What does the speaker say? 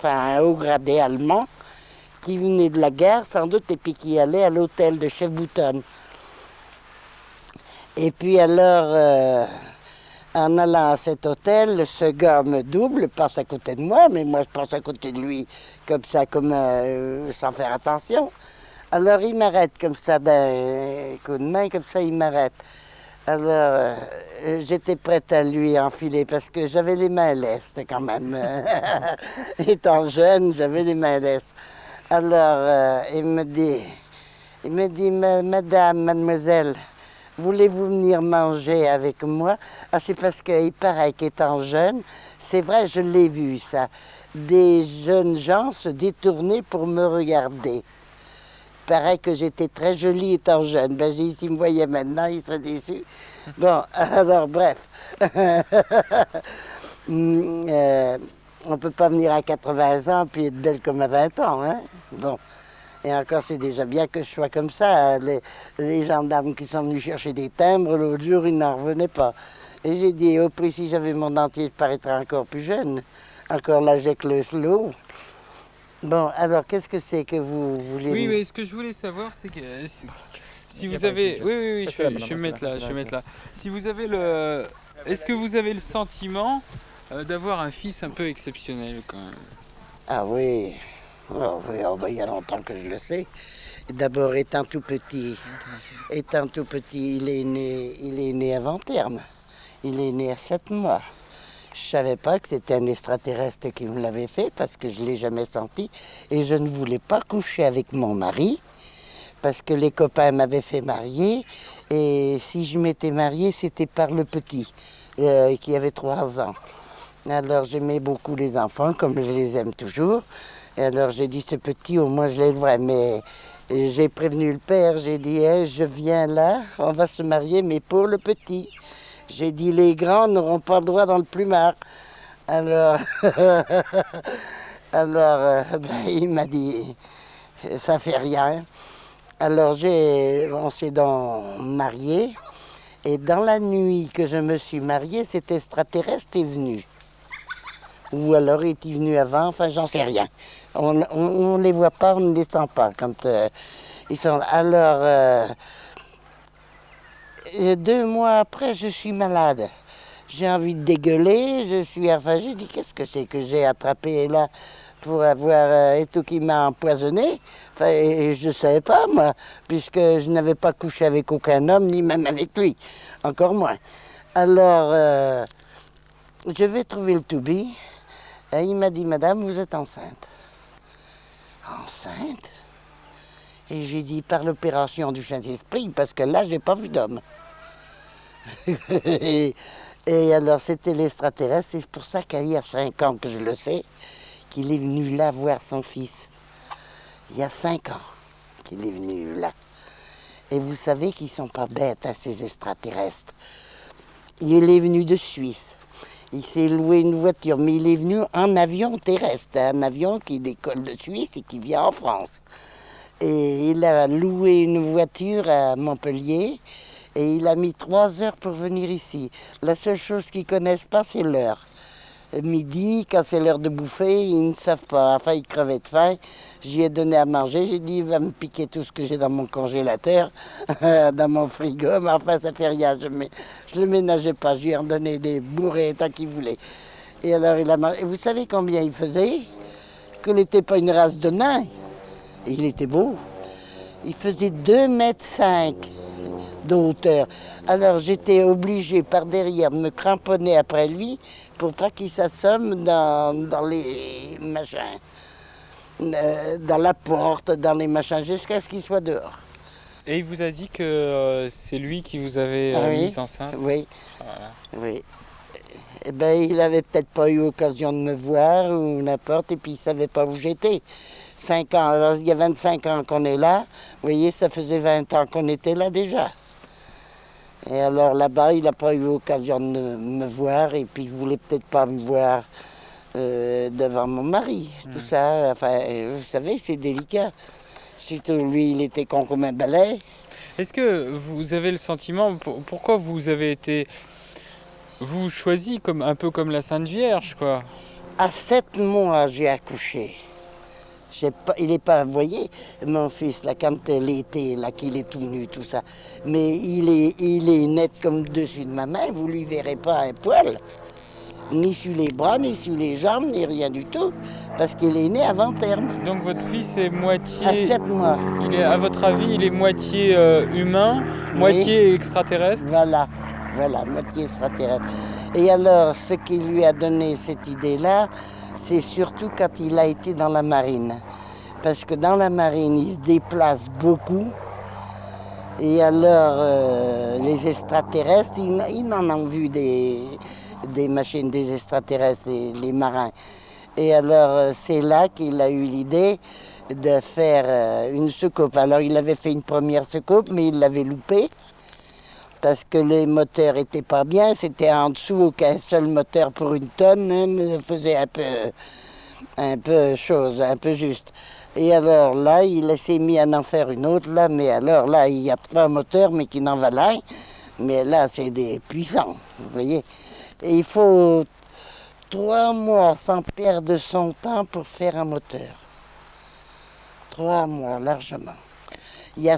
enfin un haut gradé allemand, qui venait de la guerre sans doute et puis qui allait à l'hôtel de Chef Bouton. Et puis alors, en allant à cet hôtel, ce gars me double, passe à côté de moi, mais moi je passe à côté de lui comme ça, sans faire attention. Alors il m'arrête comme ça, d'un coup de main, comme ça il m'arrête. Alors j'étais prête à lui enfiler parce que j'avais les mains lestes quand même. Étant jeune, j'avais les mains lestes. Alors il me dit, Madame, mademoiselle, voulez-vous venir manger avec moi? Ah, c'est parce qu'il paraît qu'étant jeune, c'est vrai, je l'ai vu ça, des jeunes gens se détourner pour me regarder. Il paraît que j'étais très jolie étant jeune. Ben, s'il me voyait maintenant, il serait déçu. Bon, alors bref. On ne peut pas venir à 80 ans puis être belle comme à 20 ans, hein? Bon. Et encore, c'est déjà bien que je sois comme ça. Les gendarmes qui sont venus chercher des timbres, l'autre jour, ils n'en revenaient pas. Et j'ai dit, au prix, si j'avais mon dentier, je paraîtrais encore plus jeune. Encore là, j'ai que le slow. Bon, alors, qu'est-ce que c'est que vous voulez... Oui, mais ce que je voulais savoir, c'est que si vous avez... Oui, je vais me mettre là. Si vous avez le... Est-ce que vous avez le sentiment d'avoir un fils un peu exceptionnel quand même? Ah oui, oh, oui, oh, ben, il y a longtemps que je le sais. D'abord, étant tout petit, il est né avant terme. Il est né à 7 mois. Je ne savais pas que c'était un extraterrestre qui me l'avait fait parce que je ne l'ai jamais senti. Et je ne voulais pas coucher avec mon mari parce que les copains m'avaient fait marier. Et si je m'étais mariée, c'était par le petit qui avait 3 ans. Alors j'aimais beaucoup les enfants comme je les aime toujours. Et alors j'ai dit ce petit, au moins je l'élèverai. Mais j'ai prévenu le père, j'ai dit hey, je viens là, on va se marier, mais pour le petit. J'ai dit les grands n'auront pas le droit dans le plumard. Alors, il m'a dit ça fait rien. Alors on s'est donc mariés. Et dans la nuit que je me suis mariée, cet extraterrestre est venu. Ou alors est-il venu avant, enfin j'en sais rien. On ne les voit pas, on ne les sent pas quand ils sont... Alors, 2 mois après, je suis malade. J'ai envie de dégueuler, j'ai dit qu'est-ce que c'est que j'ai attrapé là pour avoir et tout qui m'a empoisonné. Enfin, et je ne savais pas moi, puisque je n'avais pas couché avec aucun homme, ni même avec lui, encore moins. Alors, je vais trouver le Toubi. Et il m'a dit, madame, vous êtes enceinte. Enceinte? Et j'ai dit, par l'opération du Saint-Esprit, parce que là, je n'ai pas vu d'homme. et alors, c'était l'extraterrestre. C'est pour ça qu'il y a 5 ans que je le sais, qu'il est venu là voir son fils. Il y a 5 ans qu'il est venu là. Et vous savez qu'ils ne sont pas bêtes, hein, ces extraterrestres. Il est venu de Suisse. Il s'est loué une voiture, mais il est venu en avion terrestre, un avion qui décolle de Suisse et qui vient en France. Et il a loué une voiture à Montpellier et il a mis 3 heures pour venir ici. La seule chose qu'ils ne connaissent pas, c'est l'heure. Midi, quand c'est l'heure de bouffer, ils ne savent pas. Enfin, ils crevaient de faim. J'y ai donné à manger. J'ai dit, il va me piquer tout ce que j'ai dans mon congélateur, dans mon frigo. Mais enfin, ça fait rien. Je ne le ménageais pas. Je lui ai redonné des bourrées tant qu'il voulait. Et alors, il a mangé. Et vous savez combien il faisait? Qu'il n'était pas une race de nains. Et il était beau. Il faisait 2,5 m de hauteur. Alors j'étais obligée par derrière de me cramponner après lui pour pas qu'il s'assomme dans les machins, dans la porte, dans les machins, jusqu'à ce qu'il soit dehors. Et il vous a dit que c'est lui qui vous avait mise enceinte? Oui, Voilà. oui. Eh ben, il avait peut-être pas eu l'occasion de me voir ou n'importe, et puis il savait pas où j'étais. 5 ans, alors il y a 25 ans qu'on est là, vous voyez, ça faisait 20 ans qu'on était là déjà. Et alors là-bas, il n'a pas eu l'occasion de me voir, et puis il voulait peut-être pas me voir devant mon mari, tout ça. Enfin, vous savez, c'est délicat. Surtout lui, il était con comme un balai. Est-ce que vous avez le sentiment, pourquoi vous avez été, vous choisi comme un peu comme la Sainte Vierge, quoi? À 7 mois, j'ai accouché. Il n'est pas, vous voyez, mon fils, là, quand l'été, là, qu'il est tout nu, tout ça. Mais il est net comme dessus de ma main, vous ne lui verrez pas un poil. Ni sur les bras, ni sur les jambes, ni rien du tout. Parce qu'il est né avant terme. Donc votre fils est moitié... À 7 mois. À votre avis, il est moitié humain, moitié extraterrestre? Voilà, moitié extraterrestre. Et alors, ce qui lui a donné cette idée-là, c'est surtout quand il a été dans la marine. Parce que dans la marine, il se déplace beaucoup. Et alors, les extraterrestres, ils en ont vu des machines, des extraterrestres, les marins. Et alors, c'est là qu'il a eu l'idée de faire une soucoupe. Alors, il avait fait une première soucoupe, mais il l'avait loupée. Parce que les moteurs n'étaient pas bien, c'était en dessous qu'un seul moteur pour une tonne, hein, faisait un peu chose, un peu juste. Et alors là, il s'est mis à en faire une autre, là, mais alors là, il y a 3 moteurs, mais qui n'en valent rien. Mais là, c'est des puissants, vous voyez. Et il faut 3 mois sans perdre son temps pour faire un moteur. 3 mois, largement. Il y a